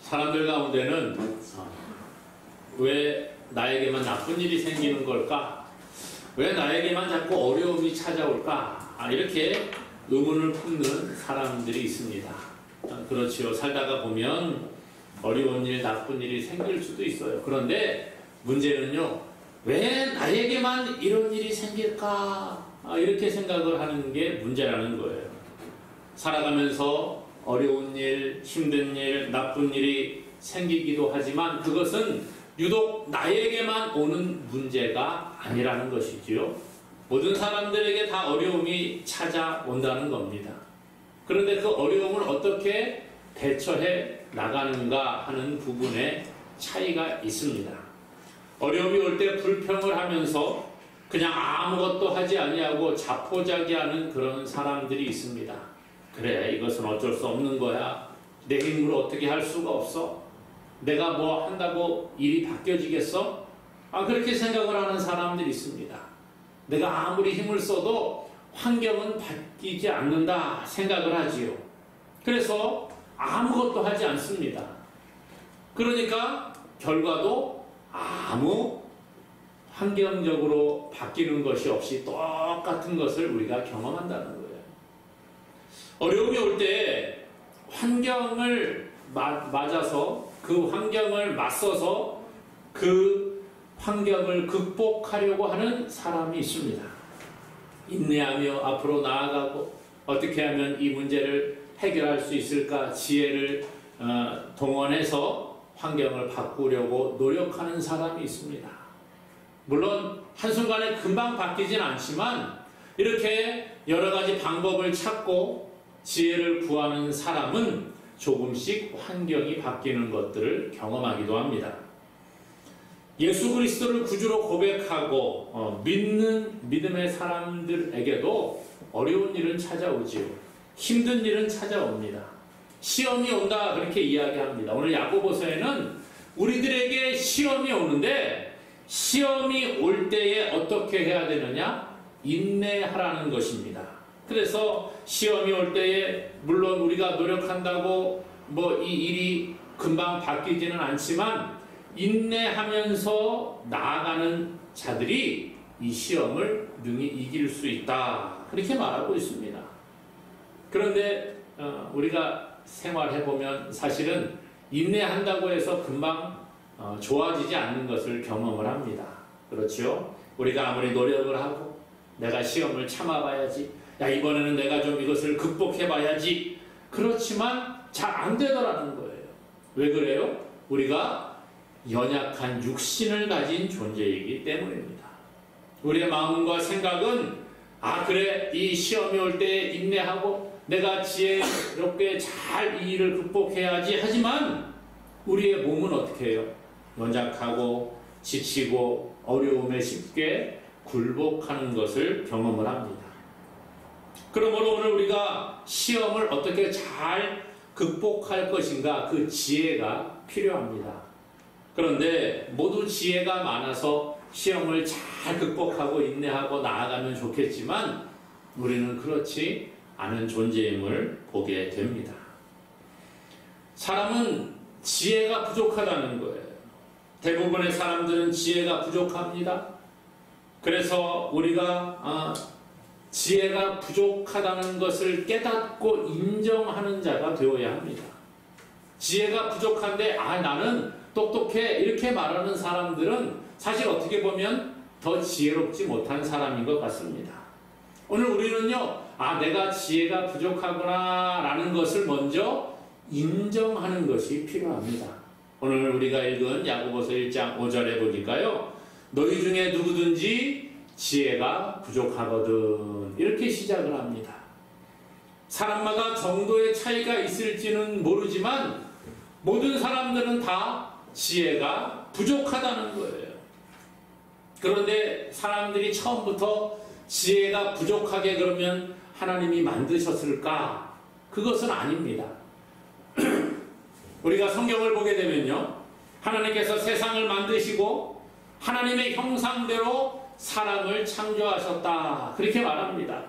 사람들 가운데는 왜 나에게만 나쁜 일이 생기는 걸까? 왜 나에게만 자꾸 어려움이 찾아올까? 이렇게 의문을 품는 사람들이 있습니다. 그렇지요. 살다가 보면 어려운 일, 나쁜 일이 생길 수도 있어요. 그런데 문제는요, 왜 나에게만 이런 일이 생길까? 이렇게 생각을 하는 게 문제라는 거예요. 살아가면서 어려운 일, 힘든 일, 나쁜 일이 생기기도 하지만 그것은 유독 나에게만 오는 문제가 아니라는 것이지요. 모든 사람들에게 다 어려움이 찾아온다는 겁니다. 그런데 그 어려움을 어떻게 대처해 나가는가 하는 부분에 차이가 있습니다. 어려움이 올 때 불평을 하면서 그냥 아무것도 하지 아니하고 자포자기하는 그런 사람들이 있습니다. 그래, 이것은 어쩔 수 없는 거야. 내 힘으로 어떻게 할 수가 없어. 내가 뭐 한다고 일이 바뀌어지겠어? 그렇게 생각을 하는 사람들이 있습니다. 내가 아무리 힘을 써도 환경은 바뀌지 않는다 생각을 하지요. 그래서 아무것도 하지 않습니다. 그러니까 결과도 아무 환경적으로 바뀌는 것이 없이 똑같은 것을 우리가 경험한다는 거예요. 어려움이 올 때 환경을 맞아서 그 환경을 맞서서 그 환경을 극복하려고 하는 사람이 있습니다. 인내하며 앞으로 나아가고 어떻게 하면 이 문제를 해결할 수 있을까 지혜를 동원해서 환경을 바꾸려고 노력하는 사람이 있습니다. 물론 한순간에 금방 바뀌진 않지만 이렇게 여러 가지 방법을 찾고 지혜를 구하는 사람은 조금씩 환경이 바뀌는 것들을 경험하기도 합니다. 예수 그리스도를 구주로 고백하고 믿는 믿음의 사람들에게도 어려운 일은 찾아오지요. 힘든 일은 찾아옵니다. 시험이 온다 그렇게 이야기합니다. 오늘 야고보서에는 우리들에게 시험이 오는데 시험이 올 때에 어떻게 해야 되느냐? 인내하라는 것입니다. 그래서 시험이 올 때에 물론 우리가 노력한다고 뭐 이 일이 금방 바뀌지는 않지만 인내하면서 나아가는 자들이 이 시험을 능히 이길 수 있다. 그렇게 말하고 있습니다. 그런데 우리가 생활해보면 사실은 인내한다고 해서 금방 좋아지지 않는 것을 경험을 합니다. 그렇죠? 우리가 아무리 노력을 하고 내가 시험을 참아봐야지, 야 이번에는 내가 좀 이것을 극복해봐야지, 그렇지만 잘 안 되더라는 거예요. 왜 그래요? 우리가 연약한 육신을 가진 존재이기 때문입니다. 우리의 마음과 생각은 그래 이 시험이 올 때 인내하고 내가 지혜롭게 잘 이 일을 극복해야지 하지만 우리의 몸은 어떻게 해요? 연약하고 지치고 어려움에 쉽게 굴복하는 것을 경험을 합니다. 그러므로 오늘 우리가 시험을 어떻게 잘 극복할 것인가 그 지혜가 필요합니다. 그런데 모두 지혜가 많아서 시험을 잘 극복하고 인내하고 나아가면 좋겠지만 우리는 그렇지 않은 존재임을 보게 됩니다. 사람은 지혜가 부족하다는 거예요. 대부분의 사람들은 지혜가 부족합니다. 그래서 우리가 지혜가 부족하다는 것을 깨닫고 인정하는 자가 되어야 합니다. 지혜가 부족한데 나는 똑똑해 이렇게 말하는 사람들은 사실 어떻게 보면 더 지혜롭지 못한 사람인 것 같습니다. 오늘 우리는요, 내가 지혜가 부족하구나 라는 것을 먼저 인정하는 것이 필요합니다. 오늘 우리가 읽은 야고보서 1장 5절에 보니까요, 너희 중에 누구든지 지혜가 부족하거든 이렇게 시작을 합니다. 사람마다 정도의 차이가 있을지는 모르지만 모든 사람들은 다 지혜가 부족하다는 거예요. 그런데 사람들이 처음부터 지혜가 부족하게 그러면 하나님이 만드셨을까? 그것은 아닙니다. 우리가 성경을 보게 되면요, 하나님께서 세상을 만드시고 하나님의 형상대로 사람을 창조하셨다 그렇게 말합니다.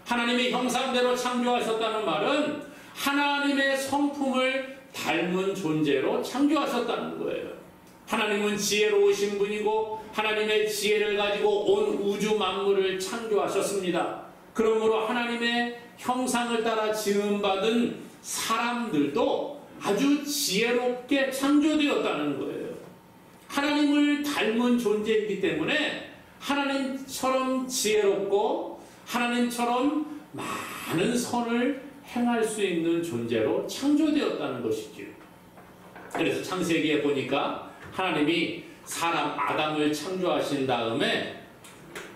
하나님의 형상대로 창조하셨다는 말은 하나님의 성품을 닮은 존재로 창조하셨다는 거예요. 하나님은 지혜로우신 분이고 하나님의 지혜를 가지고 온 우주 만물을 창조하셨습니다. 그러므로 하나님의 형상을 따라 지음받은 사람들도 아주 지혜롭게 창조되었다는 거예요. 하나님을 닮은 존재이기 때문에 하나님처럼 지혜롭고 하나님처럼 많은 선을 행할 수 있는 존재로 창조되었다는 것이죠. 그래서 창세기에 보니까 하나님이 사람 아담을 창조하신 다음에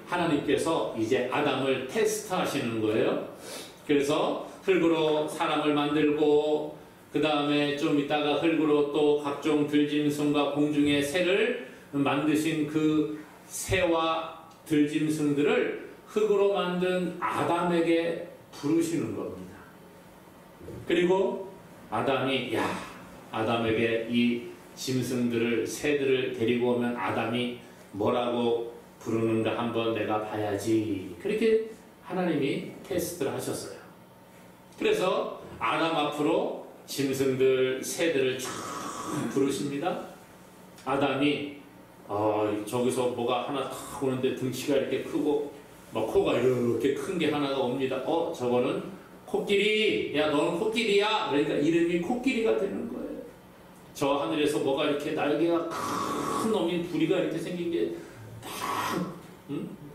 하나님께서 이제 아담을 테스트하시는 거예요. 그래서 흙으로 사람을 만들고 그 다음에 좀 있다가 흙으로 또 각종 들짐승과 공중의 새를 만드신 그 새와 들짐승들을 흙으로 만든 아담에게 부르시는 겁니다. 그리고 아담이 아담에게 이 짐승들을 새들을 데리고 오면 아담이 뭐라고 부르는가 한번 내가 봐야지. 그렇게 하나님이 테스트를 하셨어요. 그래서 아담 앞으로 짐승들 새들을 쫙 부르십니다. 아담이 저기서 뭐가 하나 탁 오는데 등치가 이렇게 크고 막 코가 이렇게 큰 게 하나가 옵니다. 저거는 코끼리. 야, 너는 코끼리야. 그러니까 이름이 코끼리가 되는 거예요. 저 하늘에서 뭐가 이렇게 날개가 큰 놈인 부리가 이렇게 생긴 게 딱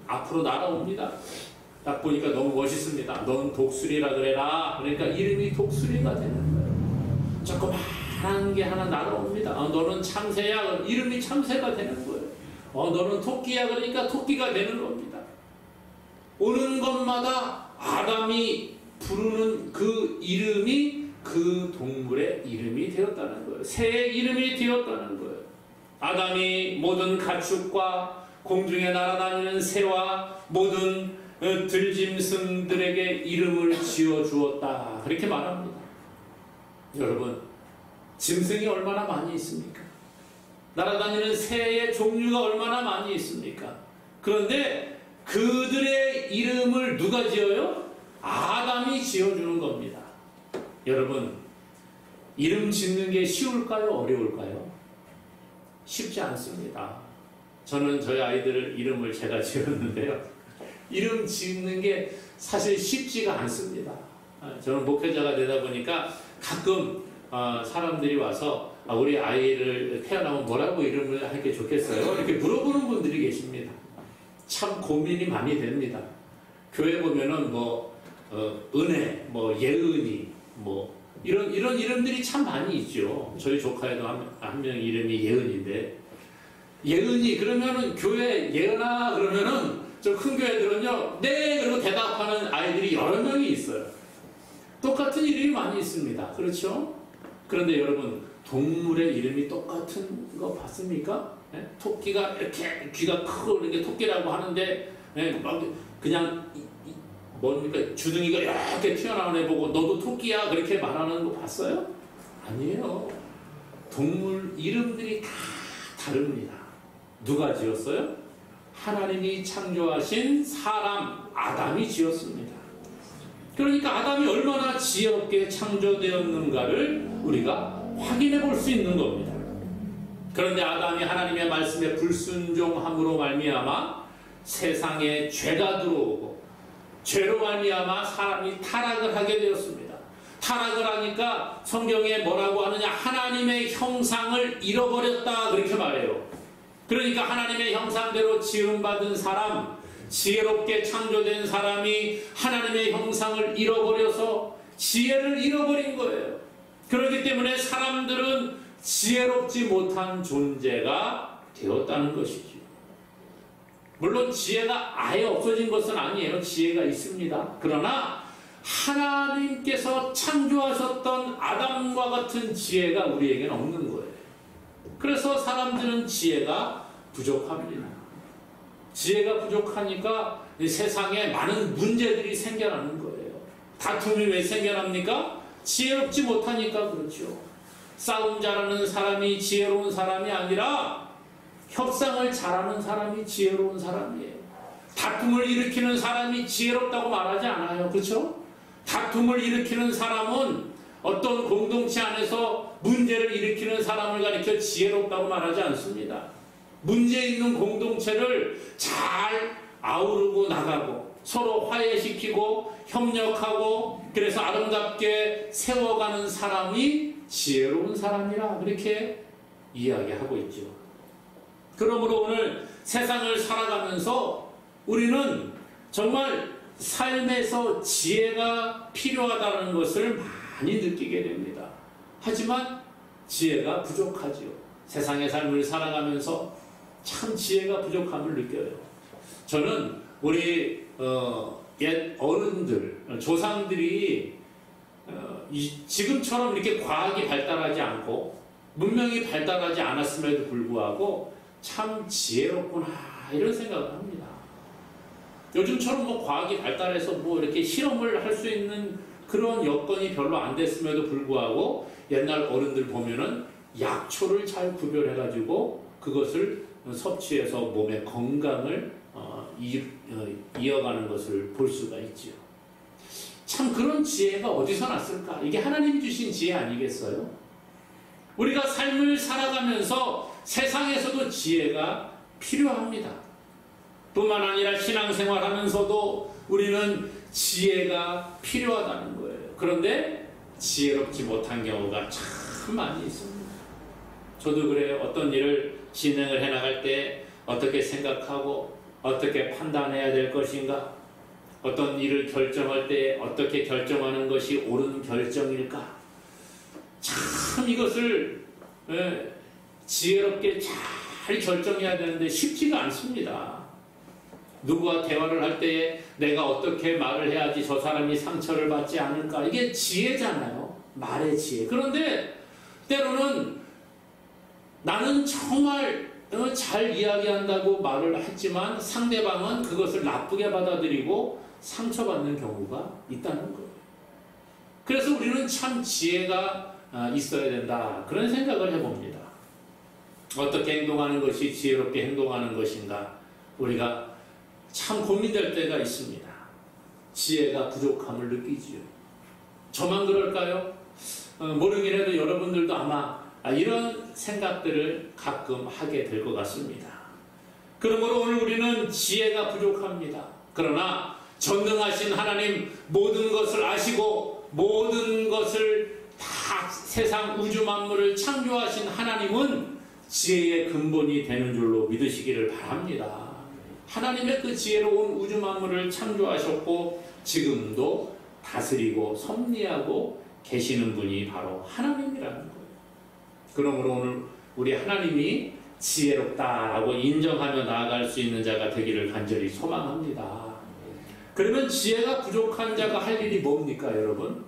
앞으로 날아옵니다. 딱 보니까 너무 멋있습니다. 넌 독수리라 그래라. 그러니까 이름이 독수리가 되는 거예요. 조그만한 게 하나 날아옵니다. 너는 참새야. 이름이 참새가 되는 거예요. 너는 토끼야. 그러니까 토끼가 되는 겁니다. 오는 것마다 아담이 부르는 그 이름이 그 동물의 이름이 되었다는 거예요. 새의 이름이 되었다는 거예요. 아담이 모든 가축과 공중에 날아다니는 새와 모든 들짐승들에게 이름을 지어주었다. 그렇게 말합니다. 여러분, 짐승이 얼마나 많이 있습니까? 날아다니는 새의 종류가 얼마나 많이 있습니까? 그런데 그들의 이름을 누가 지어요? 아담이 지어주는 겁니다. 여러분, 이름 짓는 게 쉬울까요? 어려울까요? 쉽지 않습니다. 저는 저희 아이들 이름을 제가 지었는데요. 이름 짓는 게 사실 쉽지가 않습니다. 저는 목회자가 되다 보니까 가끔 사람들이 와서 우리 아이를 태어나면 뭐라고 이름을 하는 게 좋겠어요? 이렇게 물어보는 분들이 계십니다. 참 고민이 많이 됩니다. 교회 보면은 은혜, 예은이, 이런 이름들이 참 많이 있죠. 저희 조카에도 한 명 이름이 예은인데, 예은이 그러면은 교회 예은아 그러면은 저 큰 교회들은요, 네 그리고 대답하는 아이들이 여러 명이 있어요. 똑같은 이름이 많이 있습니다. 그렇죠? 그런데 여러분, 동물의 이름이 똑같은 거 봤습니까? 네? 토끼가 이렇게 귀가 크고 이렇게 토끼라고 하는데, 네? 그냥 뭡니까? 주둥이가 이렇게 튀어나온 애 보고 너도 토끼야 그렇게 말하는 거 봤어요? 아니에요. 동물 이름들이 다 다릅니다. 누가 지었어요? 하나님이 창조하신 사람 아담이 지었습니다. 그러니까 아담이 얼마나 지혜롭게 창조되었는가를 우리가 확인해 볼 수 있는 겁니다. 그런데 아담이 하나님의 말씀에 불순종함으로 말미암아 세상에 죄가 들어오고 죄로 말미암아 사람이 타락을 하게 되었습니다. 타락을 하니까 성경에 뭐라고 하느냐, 하나님의 형상을 잃어버렸다 그렇게 말해요. 그러니까 하나님의 형상대로 지음받은 사람, 지혜롭게 창조된 사람이 하나님의 형상을 잃어버려서 지혜를 잃어버린 거예요. 그렇기 때문에 사람들은 지혜롭지 못한 존재가 되었다는 것이죠. 물론 지혜가 아예 없어진 것은 아니에요. 지혜가 있습니다. 그러나 하나님께서 창조하셨던 아담과 같은 지혜가 우리에게는 없는 거예요. 그래서 사람들은 지혜가 부족합니다. 지혜가 부족하니까 이 세상에 많은 문제들이 생겨나는 거예요. 다툼이 왜 생겨납니까? 지혜롭지 못하니까 그렇죠. 싸움 잘하는 사람이 지혜로운 사람이 아니라 협상을 잘하는 사람이 지혜로운 사람이에요. 다툼을 일으키는 사람이 지혜롭다고 말하지 않아요. 그렇죠? 다툼을 일으키는 사람은 어떤 공동체 안에서 문제를 일으키는 사람을 가리켜 지혜롭다고 말하지 않습니다. 문제 있는 공동체를 잘 아우르고 나가고 서로 화해시키고 협력하고 그래서 아름답게 세워가는 사람이 지혜로운 사람이라 그렇게 이야기하고 있죠. 그러므로 오늘 세상을 살아가면서 우리는 정말 삶에서 지혜가 필요하다는 것을 많이 느끼게 됩니다. 하지만 지혜가 부족하지요. 세상의 삶을 살아가면서 참 지혜가 부족함을 느껴요. 저는 우리 옛 어른들, 조상들이 지금처럼 이렇게 과학이 발달하지 않고 문명이 발달하지 않았음에도 불구하고 참 지혜롭구나 이런 생각을 합니다. 요즘처럼 뭐 과학이 발달해서 뭐 이렇게 실험을 할 수 있는 그런 여건이 별로 안 됐음에도 불구하고 옛날 어른들 보면은 약초를 잘 구별해가지고 그것을 섭취해서 몸의 건강을 이어가는 것을 볼 수가 있지요. 참 그런 지혜가 어디서 났을까? 이게 하나님 주신 지혜 아니겠어요? 우리가 삶을 살아가면서 세상에서도 지혜가 필요합니다. 뿐만 아니라 신앙생활 하면서도 우리는 지혜가 필요하다는 거예요. 그런데 지혜롭지 못한 경우가 참 많이 있습니다. 저도 그래요. 어떤 일을 진행을 해나갈 때 어떻게 생각하고 어떻게 판단해야 될 것인가, 어떤 일을 결정할 때 어떻게 결정하는 것이 옳은 결정일까, 참 이것을 지혜롭게 잘 결정해야 되는데 쉽지가 않습니다. 누구와 대화를 할 때에 내가 어떻게 말을 해야지 저 사람이 상처를 받지 않을까, 이게 지혜잖아요. 말의 지혜. 그런데 때로는 나는 정말 잘 이야기한다고 말을 했지만 상대방은 그것을 나쁘게 받아들이고 상처받는 경우가 있다는 거예요. 그래서 우리는 참 지혜가 있어야 된다, 그런 생각을 해봅니다. 어떻게 행동하는 것이 지혜롭게 행동하는 것인가, 우리가 참 고민될 때가 있습니다. 지혜가 부족함을 느끼지요. 저만 그럴까요? 모르긴 해도 여러분들도 아마 이런 생각들을 가끔 하게 될 것 같습니다. 그러므로 오늘 우리는 지혜가 부족합니다. 그러나 전능하신 하나님, 모든 것을 아시고 모든 것을 다 세상 우주 만물을 창조하신 하나님은 지혜의 근본이 되는 줄로 믿으시기를 바랍니다. 하나님의 그 지혜로운 우주 만물을 창조하셨고 지금도 다스리고 섭리하고 계시는 분이 바로 하나님이라는 거예요. 그러므로 오늘 우리 하나님이 지혜롭다라고 인정하며 나아갈 수 있는 자가 되기를 간절히 소망합니다. 그러면 지혜가 부족한 자가 할 일이 뭡니까, 여러분?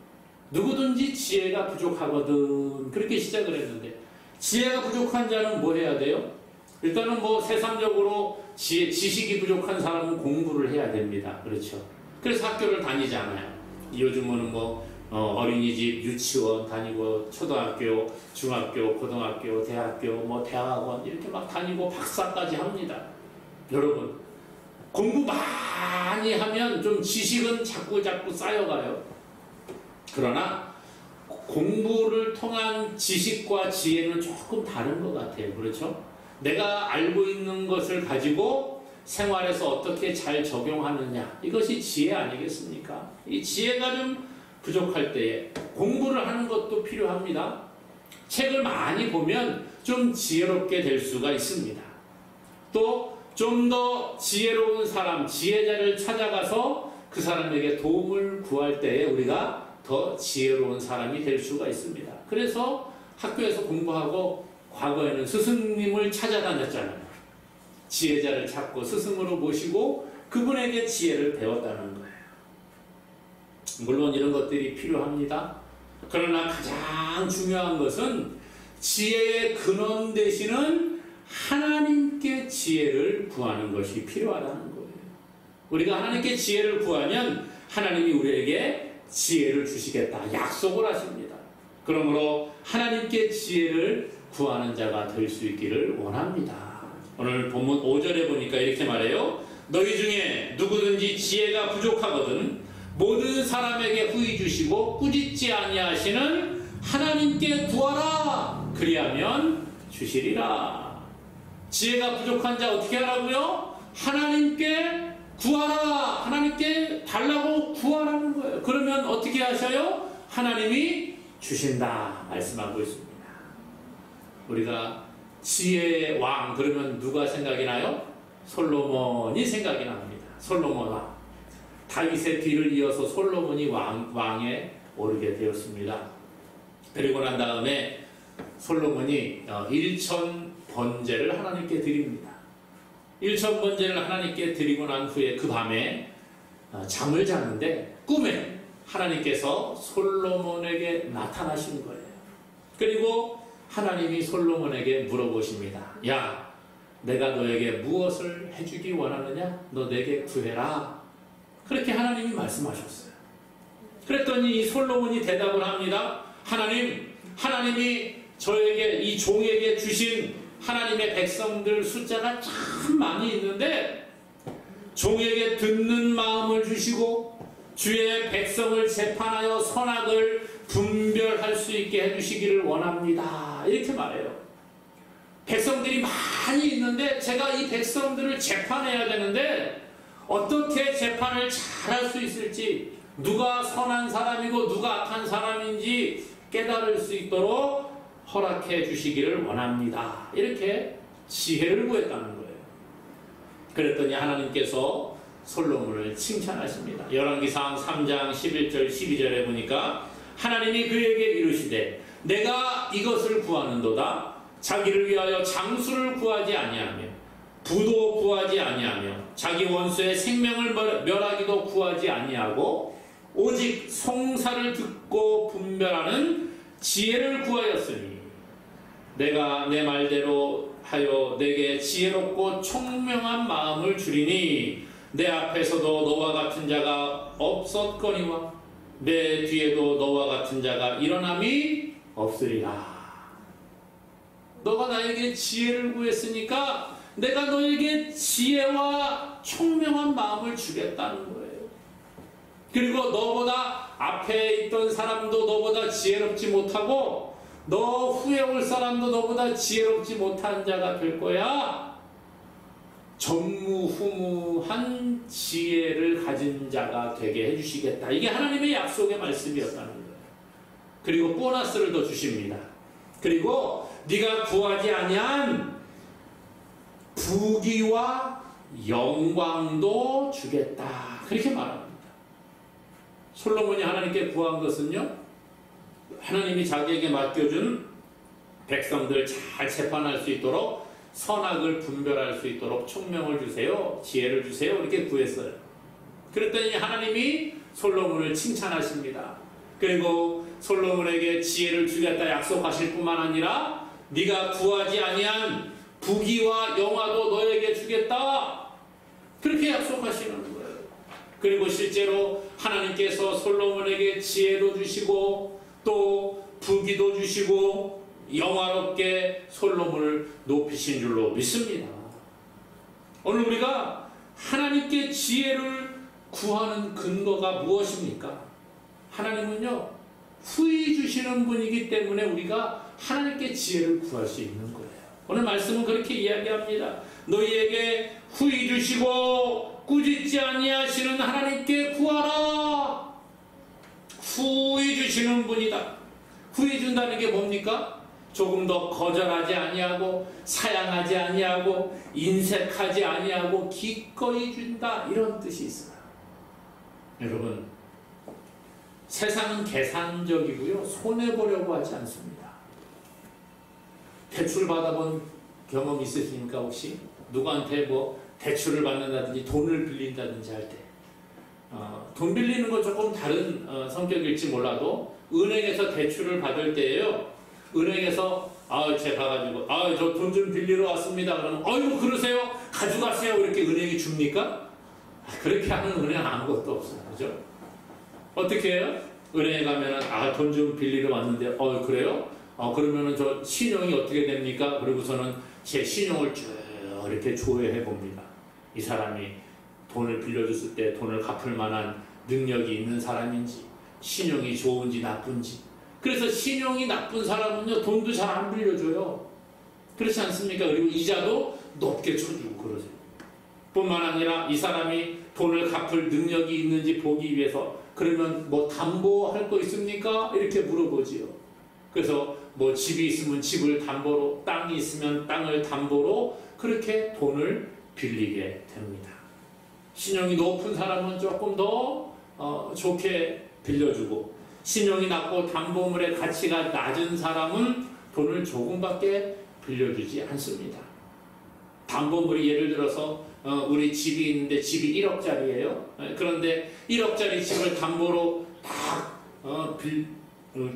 누구든지 지혜가 부족하거든, 그렇게 시작을 했는데, 지혜가 부족한 자는 뭐 해야 돼요? 일단은 뭐 세상적으로 지식이 부족한 사람은 공부를 해야 됩니다. 그렇죠? 그래서 학교를 다니잖아요. 요즘은 뭐 어린이집, 유치원 다니고 초등학교, 중학교, 고등학교, 대학교, 뭐 대학원 이렇게 막 다니고 박사까지 합니다. 여러분, 공부 많이 하면 좀 지식은 자꾸 쌓여가요. 그러나 공부를 통한 지식과 지혜는 조금 다른 것 같아요. 그렇죠? 내가 알고 있는 것을 가지고 생활에서 어떻게 잘 적용하느냐, 이것이 지혜 아니겠습니까? 이 지혜가 좀 부족할 때에 공부를 하는 것도 필요합니다. 책을 많이 보면 좀 지혜롭게 될 수가 있습니다. 또 좀 더 지혜로운 사람, 지혜자를 찾아가서 그 사람에게 도움을 구할 때에 우리가 더 지혜로운 사람이 될 수가 있습니다. 그래서 학교에서 공부하고 과거에는 스승님을 찾아다녔잖아요. 지혜자를 찾고 스승으로 모시고 그분에게 지혜를 배웠다는 거예요. 물론 이런 것들이 필요합니다. 그러나 가장 중요한 것은 지혜의 근원 되시는 하나님께 지혜를 구하는 것이 필요하다는 거예요. 우리가 하나님께 지혜를 구하면 하나님이 우리에게 지혜를 주시겠다 약속을 하십니다. 그러므로 하나님께 지혜를 구하는 자가 될 수 있기를 원합니다. 오늘 본문 5절에 보니까 이렇게 말해요. 너희 중에 누구든지 지혜가 부족하거든 모든 사람에게 후히 주시고 꾸짖지 아니하시는 하나님께 구하라. 그리하면 주시리라. 지혜가 부족한 자 어떻게 하라고요? 하나님께 구하라. 하나님께 달라고 구하라는 거예요. 그러면 어떻게 하셔요? 하나님이 주신다 말씀하고 있습니다. 우리가 지혜의 왕 그러면 누가 생각이 나요? 솔로몬이 생각이 납니다. 솔로몬 왕. 다윗의 뒤를 이어서 솔로몬이 왕에 오르게 되었습니다. 그리고 난 다음에 솔로몬이 1천 번제를 하나님께 드립니다. 1천 번제를 하나님께 드리고 난 후에 그 밤에 잠을 자는데 꿈에 하나님께서 솔로몬에게 나타나신 거예요. 그리고 하나님이 솔로몬에게 물어보십니다. 야, 내가 너에게 무엇을 해주기 원하느냐? 너 내게 구해라. 그렇게 하나님이 말씀하셨어요. 그랬더니 이 솔로몬이 대답을 합니다. 하나님이 저에게 이 종에게 주신 하나님의 백성들 숫자가 참 많이 있는데 종에게 듣는 마음을 주시고 주의 백성을 재판하여 선악을 분별할 수 있게 해주시기를 원합니다. 이렇게 말해요. 백성들이 많이 있는데 제가 이 백성들을 재판해야 되는데 어떻게 재판을 잘할 수 있을지, 누가 선한 사람이고 누가 악한 사람인지 깨달을 수 있도록 허락해 주시기를 원합니다. 이렇게 지혜를 구했다는 거예요. 그랬더니 하나님께서 솔로몬을 칭찬하십니다. 열왕기상 3장 11절 12절에 보니까 하나님이 그에게 이르시되 내가 이것을 구하는도다. 자기를 위하여 장수를 구하지 아니하며 부도 구하지 아니하며 자기 원수의 생명을 멸하기도 구하지 아니하고 오직 송사를 듣고 분별하는 지혜를 구하였으니 내가 내 말대로 하여 내게 지혜롭고 총명한 마음을 주리니 내 앞에서도 너와 같은 자가 없었거니와 내 뒤에도 너와 같은 자가 일어남이 없으리라. 너가 나에게 지혜를 구했으니까 내가 너에게 지혜와 총명한 마음을 주겠다는 거예요. 그리고 너보다 앞에 있던 사람도 너보다 지혜롭지 못하고 너 후에 올 사람도 너보다 지혜롭지 못한 자가 될 거야. 전무후무한 지혜를 가진 자가 되게 해주시겠다. 이게 하나님의 약속의 말씀이었다는 거예요. 그리고 보너스를 더 주십니다. 그리고 네가 구하지 아니한 부귀와 영광도 주겠다. 그렇게 말합니다. 솔로몬이 하나님께 구한 것은요, 하나님이 자기에게 맡겨준 백성들 잘 재판할 수 있도록 선악을 분별할 수 있도록 총명을 주세요, 지혜를 주세요, 이렇게 구했어요. 그랬더니 하나님이 솔로몬을 칭찬하십니다. 그리고 솔로몬에게 지혜를 주겠다 약속하실 뿐만 아니라 네가 구하지 아니한 부귀와 영화도 너에게 주겠다, 그렇게 약속하시는 거예요. 그리고 실제로 하나님께서 솔로몬에게 지혜도 주시고 또 부귀도 주시고 영화롭게 솔로몬을 높이신 줄로 믿습니다. 오늘 우리가 하나님께 지혜를 구하는 근거가 무엇입니까? 하나님은요, 후히 주시는 분이기 때문에 우리가 하나님께 지혜를 구할 수 있는 거예요. 오늘 말씀은 그렇게 이야기합니다. 너희에게 후히 주시고 꾸짖지 아니하시는 하나님께 구하라. 후히 주시는 분이다. 후히 준다는 게 뭡니까? 조금 더 거절하지 아니하고 사양하지 아니하고 인색하지 아니하고 기꺼이 준다, 이런 뜻이 있어요. 여러분, 세상은 계산적이고요, 손해보려고 하지 않습니다. 대출 받아본 경험 있으십니까? 혹시 누구한테 뭐 대출을 받는다든지 돈을 빌린다든지 할 때 돈 빌리는 건 조금 다른 성격일지 몰라도 은행에서 대출을 받을 때에요, 은행에서 제가 가지고 저 돈 좀 빌리러 왔습니다. 그러면 어이구 그러세요? 가져가세요. 이렇게 은행이 줍니까? 그렇게 하는 은행 아무것도 없어요. 그죠? 어떻게 해요? 은행에 가면은 돈 좀 빌리러 왔는데 그래요? 그러면은 저 신용이 어떻게 됩니까? 그리고서는 제 신용을 쭉 이렇게 조회해 봅니다. 이 사람이 돈을 빌려줬을 때 돈을 갚을 만한 능력이 있는 사람인지, 신용이 좋은지 나쁜지. 그래서 신용이 나쁜 사람은요, 돈도 잘 안 빌려줘요. 그렇지 않습니까? 그리고 이자도 높게 쳐주고 그러죠. 뿐만 아니라 이 사람이 돈을 갚을 능력이 있는지 보기 위해서, 그러면 뭐 담보할 거 있습니까? 이렇게 물어보지요. 그래서 뭐 집이 있으면 집을 담보로, 땅이 있으면 땅을 담보로 그렇게 돈을 빌리게 됩니다. 신용이 높은 사람은 조금 더 좋게 빌려주고, 신용이 낮고 담보물의 가치가 낮은 사람은 돈을 조금밖에 빌려주지 않습니다. 담보물이 예를 들어서 우리 집이 있는데 집이 1억짜리예요. 그런데 1억짜리 집을 담보로 딱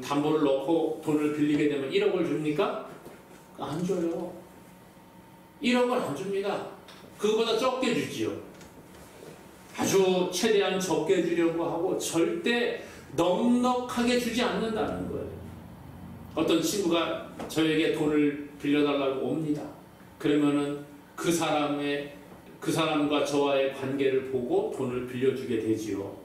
담보를 넣고 돈을 빌리게 되면 1억을 줍니까? 안 줘요. 1억을 안 줍니다. 그거보다 적게 주지요. 아주 최대한 적게 주려고 하고 절대 넉넉하게 주지 않는다는 거예요. 어떤 친구가 저에게 돈을 빌려달라고 옵니다. 그러면은 그 사람과 저와의 관계를 보고 돈을 빌려주게 되지요.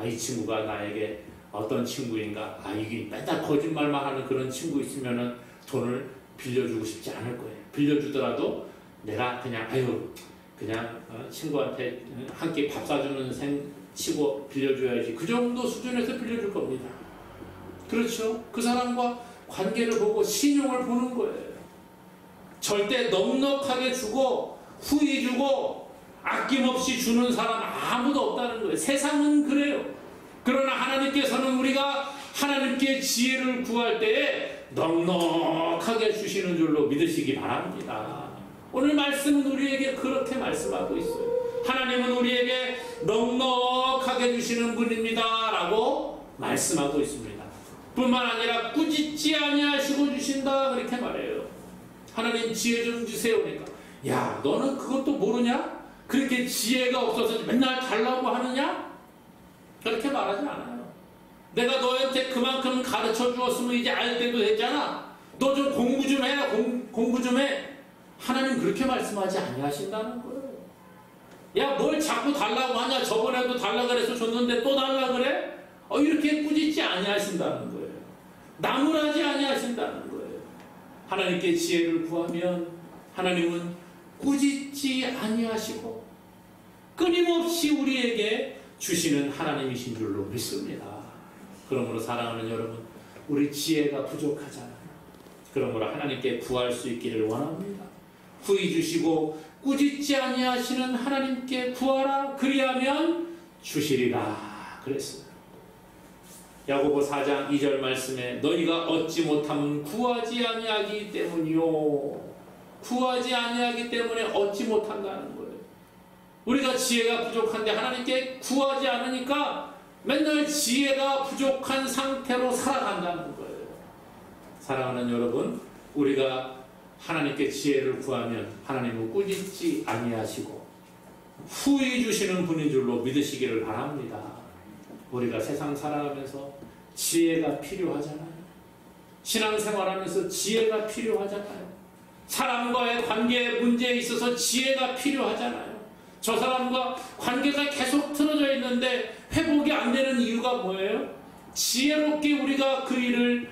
이 친구가 나에게 어떤 친구인가, 이게 맨날 거짓말만 하는 그런 친구 있으면은 돈을 빌려주고 싶지 않을 거예요. 빌려주더라도 내가 그냥 친구한테 한 끼 밥 사주는 셈 치고 빌려줘야지, 그 정도 수준에서 빌려줄 겁니다. 그렇죠? 그 사람과 관계를 보고 신용을 보는 거예요. 절대 넉넉하게 주고 후히 주고 아낌없이 주는 사람 아무도 없다는 거예요. 세상은 그래요. 그러나 하나님께서는 우리가 하나님께 지혜를 구할 때에 넉넉하게 주시는 줄로 믿으시기 바랍니다. 오늘 말씀은 우리에게 그렇게 말씀하고 있어요. 하나님은 우리에게 넉넉하게 주시는 분입니다 라고 말씀하고 있습니다. 뿐만 아니라 꾸짖지 아니하시고 주신다, 그렇게 말해요. 하나님 지혜 좀 주세요. 그러니까 야, 너는 그것도 모르냐? 그렇게 지혜가 없어서 맨날 달라고 하느냐? 그렇게 말하지 않아요. 내가 너한테 그만큼 가르쳐 주었으면 이제 알 때도 됐잖아. 너 좀 공부 좀 해. 공부 좀 해. 하나님 그렇게 말씀하지 아니하신다는 거예요. 야, 뭘 자꾸 달라고 하냐? 저번에도 달라 그래서 줬는데 또 달라 그래? 이렇게 꾸짖지 아니하신다는 거예요. 나무라지 아니하신다는 거예요. 하나님께 지혜를 구하면 하나님은 꾸짖지 아니하시고 끊임없이 우리에게 주시는 하나님이신 줄로 믿습니다. 그러므로 사랑하는 여러분, 우리 지혜가 부족하잖아요. 그러므로 하나님께 구할 수 있기를 원합니다. 후히 주시고 꾸짖지 아니하시는 하나님께 구하라, 그리하면 주시리라 그랬어요. 야고보 4장 2절 말씀에 너희가 얻지 못하면 구하지 아니하기 때문이요. 구하지 아니하기 때문에 얻지 못한다는 거예요. 우리가 지혜가 부족한데 하나님께 구하지 않으니까 맨날 지혜가 부족한 상태로 살아간다는 거예요. 사랑하는 여러분, 우리가 하나님께 지혜를 구하면 하나님은 꾸짖지 아니하시고 후히 주시는 분인 줄로 믿으시기를 바랍니다. 우리가 세상 살아가면서 지혜가 필요하잖아요. 신앙생활하면서 지혜가 필요하잖아요. 사람과의 관계의 문제에 있어서 지혜가 필요하잖아요. 저 사람과 관계가 계속 틀어져 있는데 회복이 안 되는 이유가 뭐예요? 지혜롭게 우리가 그 일을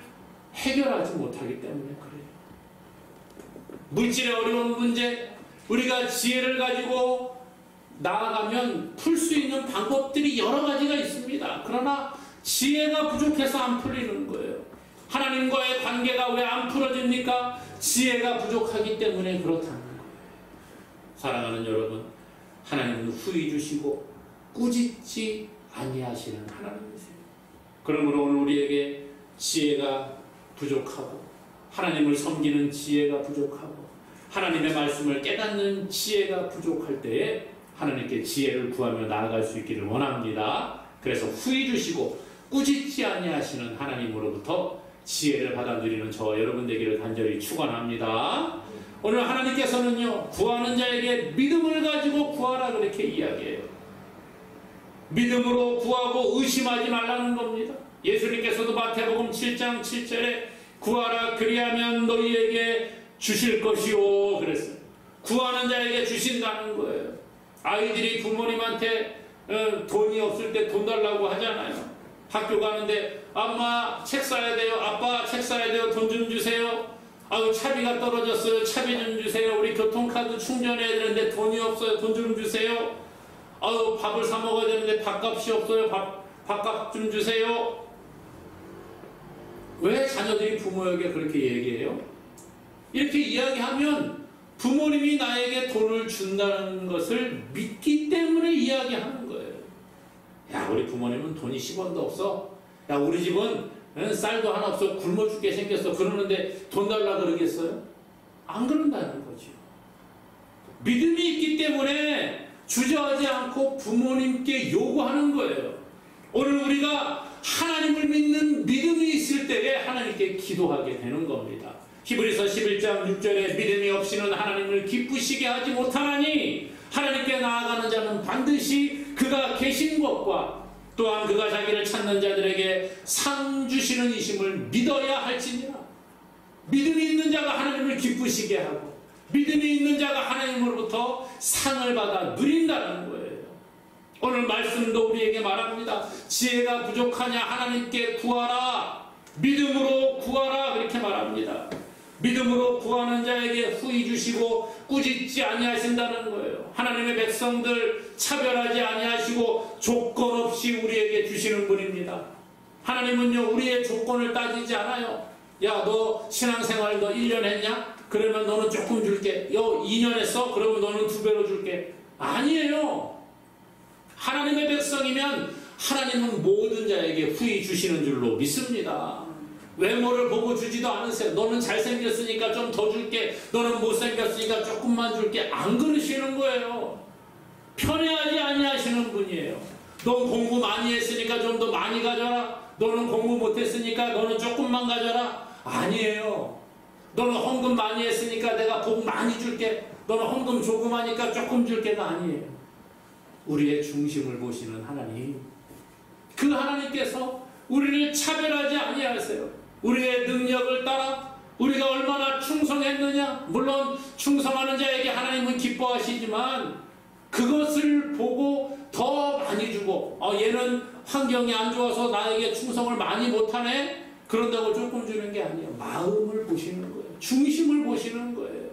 해결하지 못하기 때문에 그래요. 물질의 어려운 문제, 우리가 지혜를 가지고 나아가면 풀 수 있는 방법들이 여러 가지가 있습니다. 그러나 지혜가 부족해서 안 풀리는 거예요. 하나님과의 관계가 왜 안 풀어집니까? 지혜가 부족하기 때문에 그렇다는 거예요. 사랑하는 여러분, 하나님은 후히 주시고 꾸짖지 아니하시는 하나님이세요. 그러므로 오늘 우리에게 지혜가 부족하고 하나님을 섬기는 지혜가 부족하고 하나님의 말씀을 깨닫는 지혜가 부족할 때에 하나님께 지혜를 구하며 나아갈 수 있기를 원합니다. 그래서 후히 주시고 꾸짖지 아니하시는 하나님으로부터 지혜를 받아 누리는 저와 여러분 되기를 간절히 축원합니다. 오늘 하나님께서는요, 구하는 자에게 믿음을 가지고 구하라 그렇게 이야기해요. 믿음으로 구하고 의심하지 말라는 겁니다. 예수님께서도 마태복음 7장 7절에 구하라 그리하면 너희에게 주실 것이요 그랬어요. 구하는 자에게 주신다는 거예요. 아이들이 부모님한테 돈이 없을 때 돈 달라고 하잖아요. 학교 가는데 엄마 책 사야 돼요. 아빠 책 사야 돼요. 돈 좀 주세요. 아유 차비가 떨어졌어요. 차비 좀 주세요. 우리 교통카드 충전해야 되는데 돈이 없어요. 돈 좀 주세요. 아유 밥을 사 먹어야 되는데 밥값이 없어요. 밥값 좀 주세요. 왜 자녀들이 부모에게 그렇게 얘기해요? 이렇게 이야기하면 부모님이 나에게 돈을 준다는 것을 믿기 때문에 이야기하는 거예요. 야 우리 부모님은 돈이 10원도 없어. 야 우리 집은 쌀도 하나 없어. 굶어 죽게 생겼어. 그러는데 돈 달라 그러겠어요? 안 그런다는 거죠. 믿음이 있기 때문에 주저하지 않고 부모님께 요구하는 거예요. 오늘 우리가 하나님을 믿는 믿음이 있을 때에 하나님께 기도하게 되는 겁니다. 히브리서 11장 6절에 믿음이 없이는 하나님을 기쁘시게 하지 못하나니 하나님께 나아가는 자는 반드시 그가 계신 것과 또한 그가 자기를 찾는 자들에게 상 주시는 이심을 믿어야 할지니라. 믿음이 있는 자가 하나님을 기쁘시게 하고 믿음이 있는 자가 하나님으로부터 상을 받아 누린다는 거예요. 오늘 말씀도 우리에게 말합니다. 지혜가 부족하냐 하나님께 구하라. 믿음으로 구하라. 그렇게 말합니다. 믿음으로 구하는 자에게 후히 주시고 꾸짖지 아니하신다는 거예요. 하나님의 백성들 차별하지 아니하시고 조건 없이 우리에게 주시는 분입니다. 하나님은요 우리의 조건을 따지지 않아요. 야 너 신앙생활 너 1년 했냐? 그러면 너는 조금 줄게. 2년 했어? 그러면 너는 2배로 줄게. 아니에요. 하나님의 백성이면 하나님은 모든 자에게 후히 주시는 줄로 믿습니다. 외모를 보고 주지도 않으세요. 너는 잘생겼으니까 좀 더 줄게. 너는 못생겼으니까 조금만 줄게. 안 그러시는 거예요. 편애하지 아니하시는 분이에요. 넌 공부 많이 했으니까 좀 더 많이 가져라. 너는 공부 못했으니까 너는 조금만 가져라. 아니에요. 너는 헌금 많이 했으니까 내가 복 많이 줄게. 너는 헌금 조금 하니까 조금 줄게가 아니에요. 우리의 중심을 보시는 하나님, 그 하나님께서 우리를 차별하지 아니하세요. 우리의 능력을 따라 우리가 얼마나 충성했느냐, 물론 충성하는 자에게 하나님은 기뻐하시지만 그것을 보고 더 많이 주고 얘는 환경이 안 좋아서 나에게 충성을 많이 못하네, 그런다고 조금 주는 게 아니에요. 마음을 보시는 거예요. 중심을 보시는 거예요.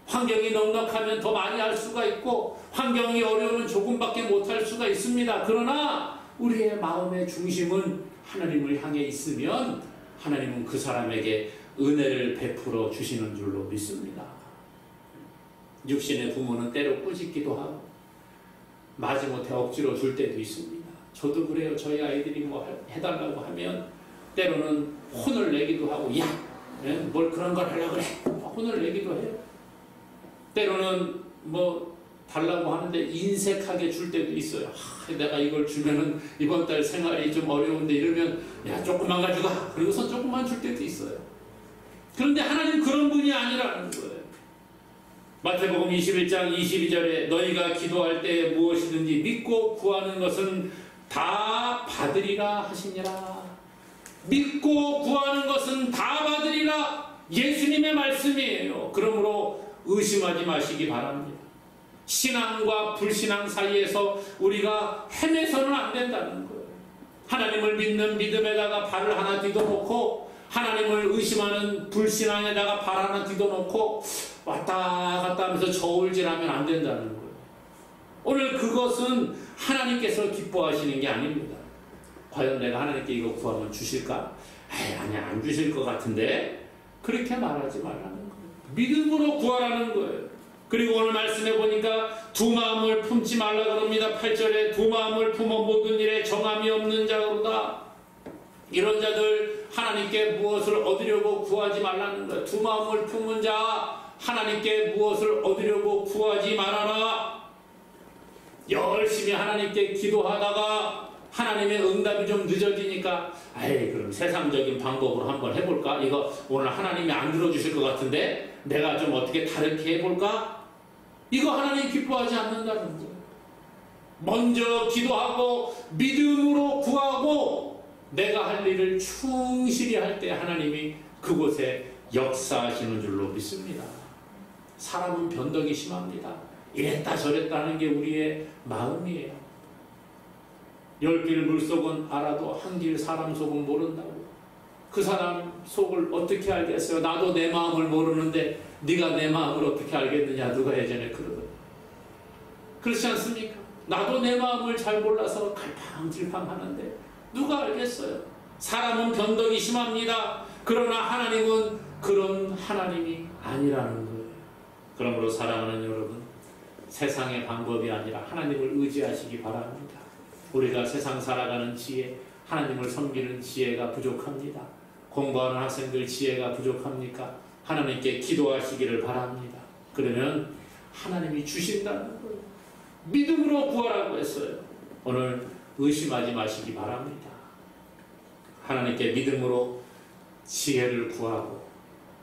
환경이 넉넉하면 더 많이 할 수가 있고 환경이 어려우면 조금밖에 못할 수가 있습니다. 그러나 우리의 마음의 중심은 하나님을 향해 있으면 하나님은 그 사람에게 은혜를 베풀어 주시는 줄로 믿습니다. 육신의 부모는 때로 꾸짖기도 하고 마지못해 억지로 줄 때도 있습니다. 저도 그래요. 저희 아이들이 뭐 해달라고 하면 때로는 혼을 내기도 하고 야! 뭘 그런 걸 하려고 그래! 혼을 내기도 해요. 때로는 뭐 달라고 하는데 인색하게 줄 때도 있어요. 내가 이걸 주면은 이번 달 생활이 좀 어려운데 이러면 야 조금만 가져가. 그리고선 조금만 줄 때도 있어요. 그런데 하나님 그런 분이 아니라는 거예요. 마태복음 21장 22절에 너희가 기도할 때 무엇이든지 믿고 구하는 것은 다 받으리라 하시니라. 믿고 구하는 것은 다 받으리라. 예수님의 말씀이에요. 그러므로 의심하지 마시기 바랍니다. 신앙과 불신앙 사이에서 우리가 헤매서는 안 된다는 거예요. 하나님을 믿는 믿음에다가 발을 하나 디뎌놓고 하나님을 의심하는 불신앙에다가 발 하나 디뎌놓고 왔다 갔다 하면서 저울질하면 안 된다는 거예요. 오늘 그것은 하나님께서 기뻐하시는 게 아닙니다. 과연 내가 하나님께 이거 구하면 주실까? 아니야 안 주실 것 같은데, 그렇게 말하지 말라는 거예요. 믿음으로 구하라는 거예요. 그리고 오늘 말씀해 보니까 두 마음을 품지 말라 그럽니다. 8절에 두 마음을 품어 모든 일에 정함이 없는 자로다. 이런 자들 하나님께 무엇을 얻으려고 구하지 말라는 거예요. 두 마음을 품은 자 하나님께 무엇을 얻으려고 구하지 말아라. 열심히 하나님께 기도하다가 하나님의 응답이 좀 늦어지니까 그럼 세상적인 방법으로 한번 해볼까? 이거 오늘 하나님이 안 들어주실 것 같은데 내가 좀 어떻게 다르게 해볼까? 이거 하나님 기뻐하지 않는다는 거예요. 먼저 기도하고 믿음으로 구하고 내가 할 일을 충실히 할 때 하나님이 그곳에 역사하시는 줄로 믿습니다. 사람은 변덕이 심합니다. 이랬다 저랬다 하는 게 우리의 마음이에요. 10길 물속은 알아도 한 길 사람 속은 모른다고. 그 사람 속을 어떻게 알겠어요? 나도 내 마음을 모르는데 네가 내 마음을 어떻게 알겠느냐, 누가 예전에 그러더라고요. 그렇지 않습니까? 나도 내 마음을 잘 몰라서 갈팡질팡하는데 누가 알겠어요? 사람은 변덕이 심합니다. 그러나 하나님은 그런 하나님이 아니라는 거예요. 그러므로 사랑하는 여러분, 세상의 방법이 아니라 하나님을 의지하시기 바랍니다. 우리가 세상 살아가는 지혜, 하나님을 섬기는 지혜가 부족합니다. 공부하는 학생들 지혜가 부족합니까? 하나님께 기도하시기를 바랍니다. 그러면 하나님이 주신다는 거예요. 믿음으로 구하라고 했어요. 오늘 의심하지 마시기 바랍니다. 하나님께 믿음으로 지혜를 구하고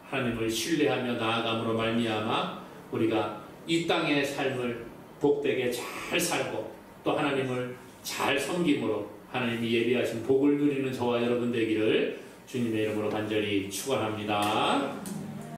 하나님을 신뢰하며 나아감으로 말미암아 우리가 이 땅의 삶을 복되게 잘 살고 또 하나님을 잘 섬김으로 하나님이 예비하신 복을 누리는 저와 여러분 되기를 주님의 이름으로 간절히 축원합니다.